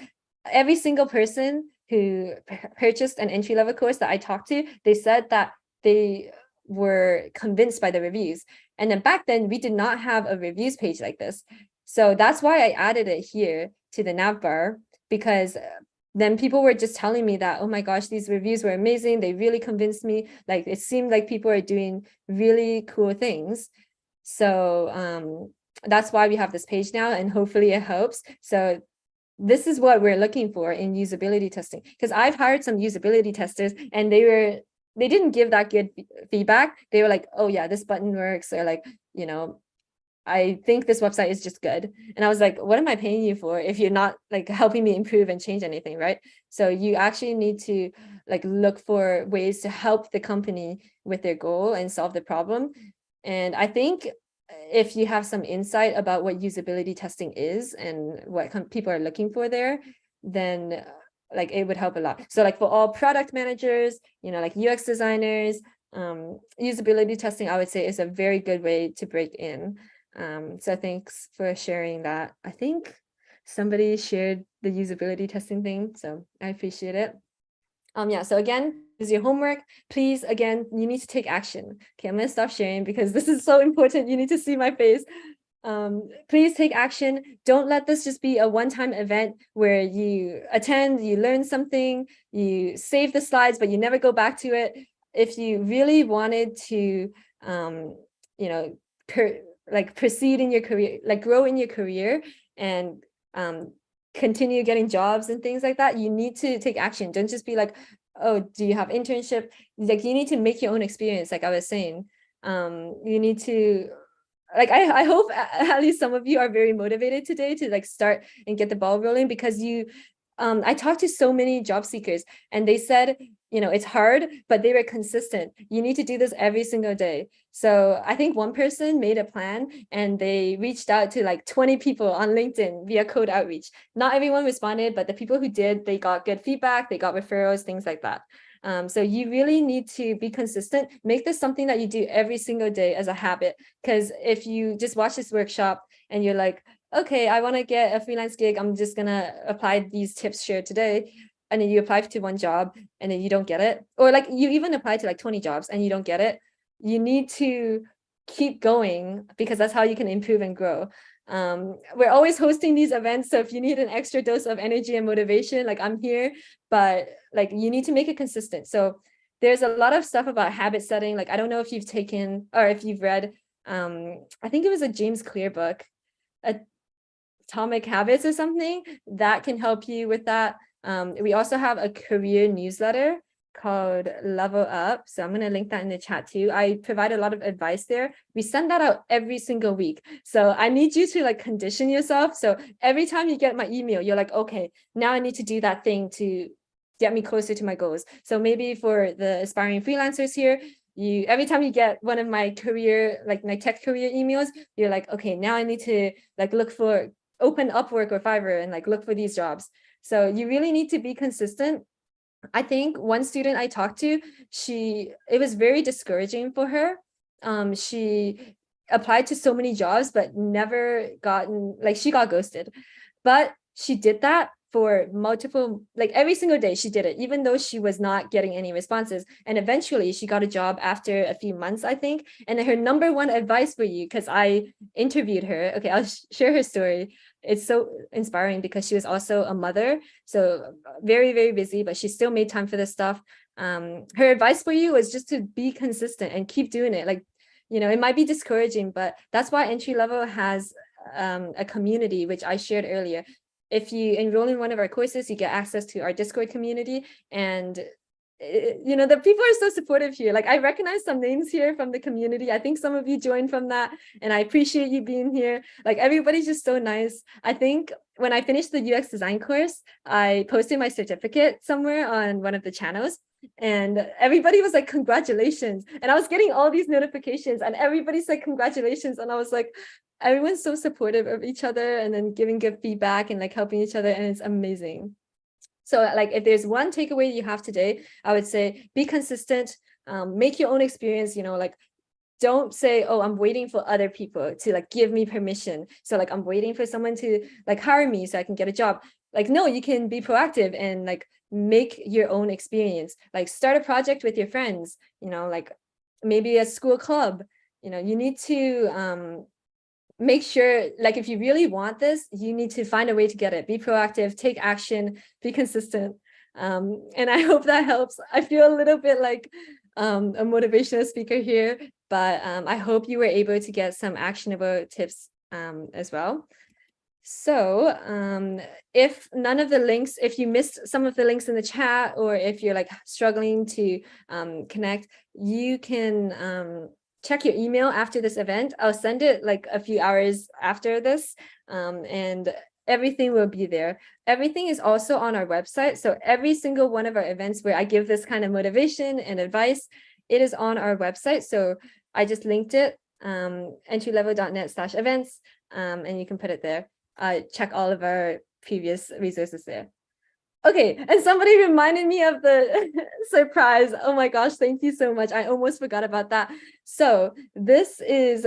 Every single person who purchased an entry-level course that I talked to, they said that they were convinced by the reviews. And then back then we did not have a reviews page like this. So that's why I added it here to the nav bar, because then people were just telling me that, oh my gosh, these reviews were amazing. They really convinced me. Like it seemed like people are doing really cool things. So that's why we have this page now, and hopefully it helps. So this is what we're looking for in usability testing, because I've hired some usability testers and they didn't give that good feedback. They were like, oh yeah, this button works, or like, you know, I think this website is just good. And I was like, what am I paying you for if you're not like helping me improve and change anything, right? So you actually need to like look for ways to help the company with their goal and solve the problem. And I think if you have some insight about what usability testing is and what people are looking for there, then like it would help a lot. So like for all product managers, you know, like UX designers, usability testing, I would say, is a very good way to break in. So thanks for sharing that. I think somebody shared the usability testing thing, so I appreciate it. Yeah, so again, this is your homework. Please, again, you need to take action. Okay, I'm gonna stop sharing because this is so important. You need to see my face. Please take action. Don't let this just be a one-time event where you attend, you learn something, you save the slides, but you never go back to it. If you really wanted to, you know, like proceed in your career, like grow in your career and continue getting jobs and things like that, you need to take action. Don't just be like, oh, do you have internship? Like you need to make your own experience, like I was saying. You need to, like, I hope at least some of you are very motivated today to like start and get the ball rolling, because you I talked to so many job seekers and they said, you know, it's hard, but they were consistent. You need to do this every single day. So I think one person made a plan and they reached out to like 20 people on LinkedIn via cold outreach. Not everyone responded, but the people who did, they got good feedback, they got referrals, things like that. So you really need to be consistent. Make this something that you do every single day as a habit. Because if you just watch this workshop and you're like, okay, I want to get a freelance gig, I'm just gonna apply these tips shared today, and then you apply to one job and then you don't get it, or like you even apply to like 20 jobs and you don't get it, you need to keep going, because that's how you can improve and grow. We're always hosting these events, so if you need an extra dose of energy and motivation, like I'm here, but like you need to make it consistent. So there's a lot of stuff about habit setting. Like I don't know if you've taken or if you've read, I think it was a James Clear book, Atomic Habits or something, that can help you with that. We also have a career newsletter called Level Up. So I'm going to link that in the chat too. I provide a lot of advice there. We send that out every single week. So I need you to like condition yourself. So every time you get my email, you're like, okay, now I need to do that thing to get me closer to my goals. So maybe for the aspiring freelancers here, you every time you get one of my career, like my tech career emails, you're like, okay, now I need to like look for open Upwork or Fiverr and like look for these jobs. So you really need to be consistent. I think one student I talked to, it was very discouraging for her. She applied to so many jobs, but never gotten, like she got ghosted. But she did that for multiple, like every single day she did it, even though she was not getting any responses. And eventually she got a job after a few months, I think. And her number one advice for you, because I interviewed her, okay, I'll share her story. It's so inspiring because she was also a mother, so very, very busy, but she still made time for this stuff. Her advice for you was just to be consistent and keep doing it. Like, you know, it might be discouraging, but that's why entry level has a community, which I shared earlier. If you enroll in one of our courses, you get access to our Discord community, and you know, the people are so supportive here. Like I recognize some names here from the community. I think some of you joined from that, and I appreciate you being here. Like everybody's just so nice. I think when I finished the UX design course, I posted my certificate somewhere on one of the channels, and everybody was like, congratulations. And I was getting all these notifications and everybody said congratulations, and I was like, everyone's so supportive of each other and then giving good feedback and like helping each other, and it's amazing. So like if there's one takeaway you have today, I would say be consistent, make your own experience, you know, like don't say, oh, I'm waiting for other people to like give me permission. So like I'm waiting for someone to like hire me so I can get a job. Like, no, you can be proactive and like make your own experience. Like start a project with your friends, you know, like maybe a school club. You know, you need to make sure, like if you really want this, you need to find a way to get it. Be proactive, take action, be consistent. And I hope that helps. I feel a little bit like a motivational speaker here, but I hope you were able to get some actionable tips as well. So if none of the links, if you missed some of the links in the chat, or if you're like struggling to connect, you can check your email after this event. I'll send it like a few hours after this, and everything will be there. Everything is also on our website. So every single one of our events where I give this kind of motivation and advice, it is on our website. So I just linked it, entrylevel.net/events, and you can put it there. Check all of our previous resources there. Okay, and somebody reminded me of the surprise. Oh my gosh, thank you so much. I almost forgot about that. So this is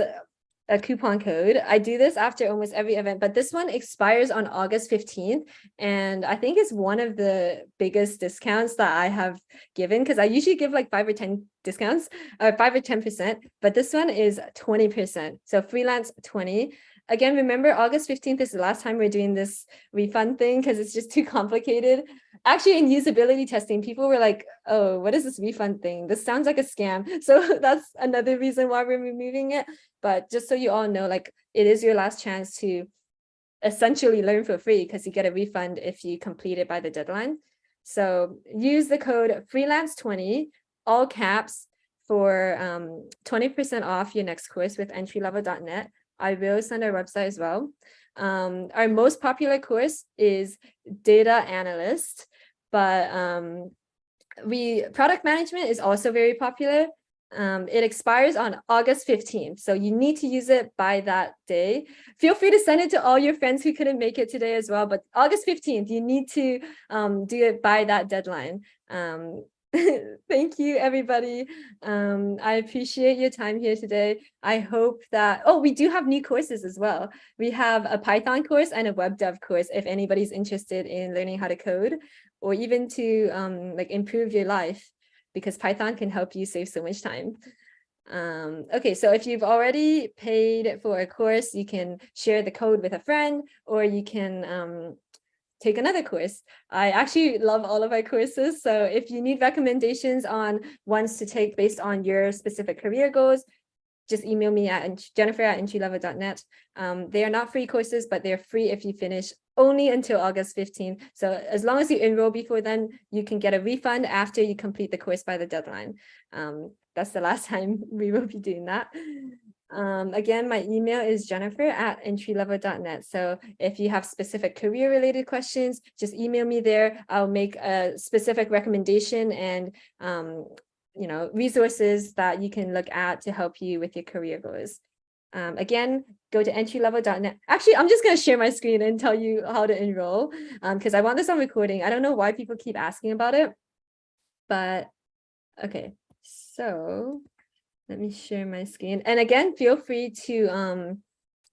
a coupon code. I do this after almost every event, but this one expires on August 15th. And I think it's one of the biggest discounts that I have given, because I usually give like 5 or 10 discounts, or 5 or 10%, but this one is 20%. So freelance 20. Again, remember August 15th is the last time we're doing this refund thing because it's just too complicated. Actually, in usability testing, people were like, oh, what is this refund thing? This sounds like a scam. So that's another reason why we're removing it. But just so you all know, like it is your last chance to essentially learn for free, because you get a refund if you complete it by the deadline. So use the code freelance20, all caps, for 20% off your next course with entrylevel.net. I will send our website as well. Our most popular course is data analyst, but product management is also very popular. It expires on August 15th, so you need to use it by that day. Feel free to send it to all your friends who couldn't make it today as well, but August 15th, you need to do it by that deadline. Thank you, everybody. I appreciate your time here today. I hope that, oh, we do have new courses as well. We have a Python course and a web dev course if anybody's interested in learning how to code, or even to like improve your life, because Python can help you save so much time. Okay, so if you've already paid for a course, you can share the code with a friend, or you can take another course. I actually love all of our courses. So if you need recommendations on ones to take based on your specific career goals, just email me at jennifer@entrylevel.net. They are not free courses, but they're free if you finish only until August 15th. So as long as you enroll before then, you can get a refund after you complete the course by the deadline. That's the last time we will be doing that. Again, my email is jennifer@entrylevel.net. So if you have specific career related questions, just email me there. I'll make a specific recommendation and resources that you can look at to help you with your career goals. Again, go to entrylevel.net. Actually, I'm just going to share my screen and tell you how to enroll because I want this on recording. I don't know why people keep asking about it, but okay. So let me share my screen. And again, feel free to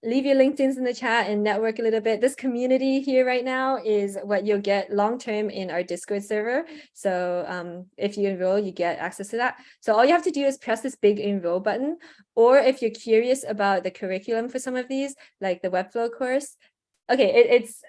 leave your LinkedIns in the chat and network a little bit. This community here right now is what you'll get long-term in our Discord server. So if you enroll, you get access to that. So all you have to do is press this big enroll button. Or if you're curious about the curriculum for some of these, like the Webflow course, okay, it's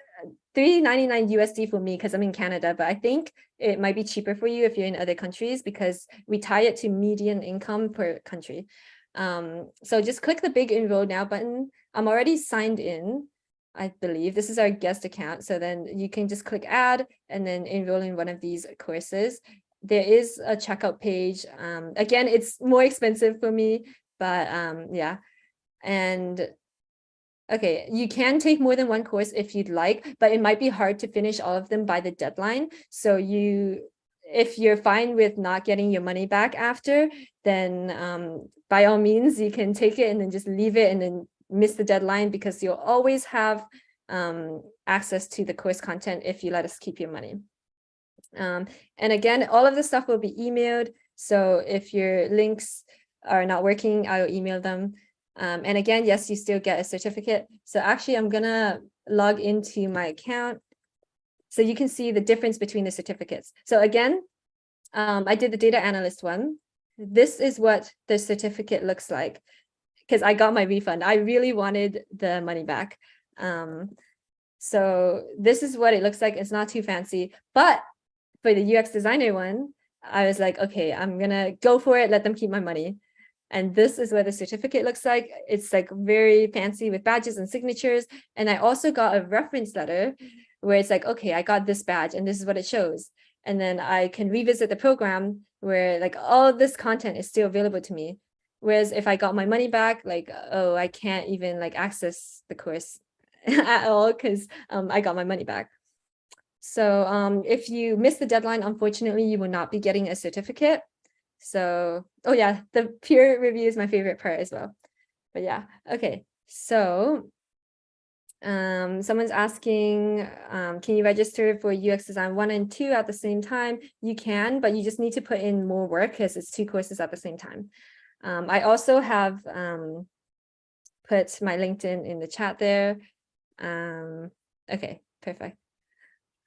$3.99 USD for me because I'm in Canada, but I think it might be cheaper for you if you're in other countries because we tie it to median income per country. So just click the big enroll now button. I'm already signed in, I believe. This is our guest account. So then you can just click add and then enroll in one of these courses. There is a checkout page. Again, it's more expensive for me, but yeah. And okay, you can take more than one course if you'd like, but it might be hard to finish all of them by the deadline. So if you're fine with not getting your money back after, then by all means, you can take it and then just leave it and then miss the deadline because you'll always have access to the course content if you let us keep your money. And again, all of the stuff will be emailed. So if your links are not working, I'll email them. And again, yes, you still get a certificate. So actually, I'm gonna log into my account so you can see the difference between the certificates. So again, I did the data analyst one. This is what the certificate looks like because I got my refund. I really wanted the money back. So this is what it looks like. It's not too fancy, but for the UX designer one, I was like, okay, I'm gonna go for it. Let them keep my money. And this is what the certificate looks like. It's like very fancy with badges and signatures. And I also got a reference letter where it's like, okay, I got this badge and this is what it shows. And then I can revisit the program where like all of this content is still available to me. Whereas if I got my money back, like, oh, I can't even like access the course at all because I got my money back. So if you miss the deadline, unfortunately, you will not be getting a certificate. So, oh yeah, the peer review is my favorite part as well. But yeah, okay. So someone's asking, can you register for UX design 1 and 2 at the same time? You can, but you just need to put in more work because it's 2 courses at the same time. I also have put my LinkedIn in the chat there. Okay, perfect.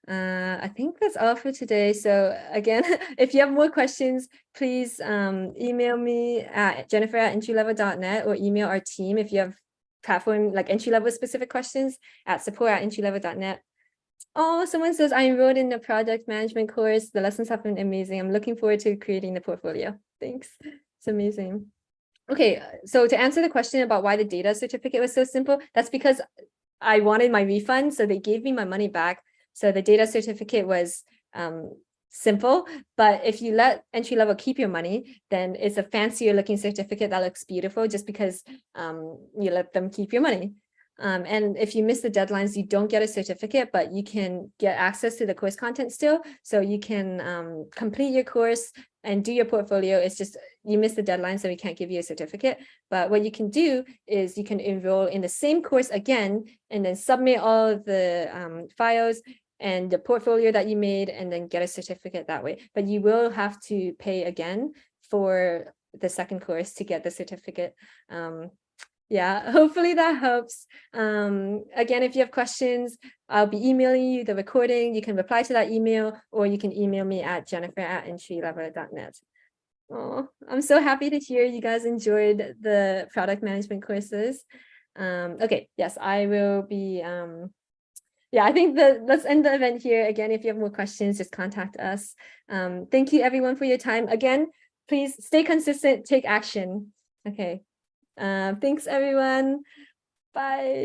I think that's all for today. So again, if you have more questions, please email me at jennifer@entrylevel.net or email our team if you have platform like entry-level specific questions at support@entrylevel.net. Oh, someone says I enrolled in the product management course. The lessons have been amazing. I'm looking forward to creating the portfolio. Thanks. It's amazing. Okay, so to answer the question about why the data certificate was so simple, that's because I wanted my refund, so they gave me my money back. So the data certificate was simple, but if you let entry level keep your money, then it's a fancier looking certificate that looks beautiful just because you let them keep your money. And if you miss the deadlines, you don't get a certificate, but you can get access to the course content still. So you can complete your course and do your portfolio. It's just you miss the deadline, so we can't give you a certificate. But what you can do is you can enroll in the same course again and then submit all of the files and the portfolio that you made and then get a certificate that way. But you will have to pay again for the second course to get the certificate. Yeah, hopefully that helps. Again, if you have questions, I'll be emailing you the recording. You can reply to that email or you can email me at jennifer@entrylevel.net. Oh, I'm so happy to hear you guys enjoyed the product management courses. Okay, yes, I will be yeah, I think let's end the event here. Again, if you have more questions, just contact us. Thank you everyone for your time. Again, please stay consistent, take action. Okay. Thanks everyone. Bye.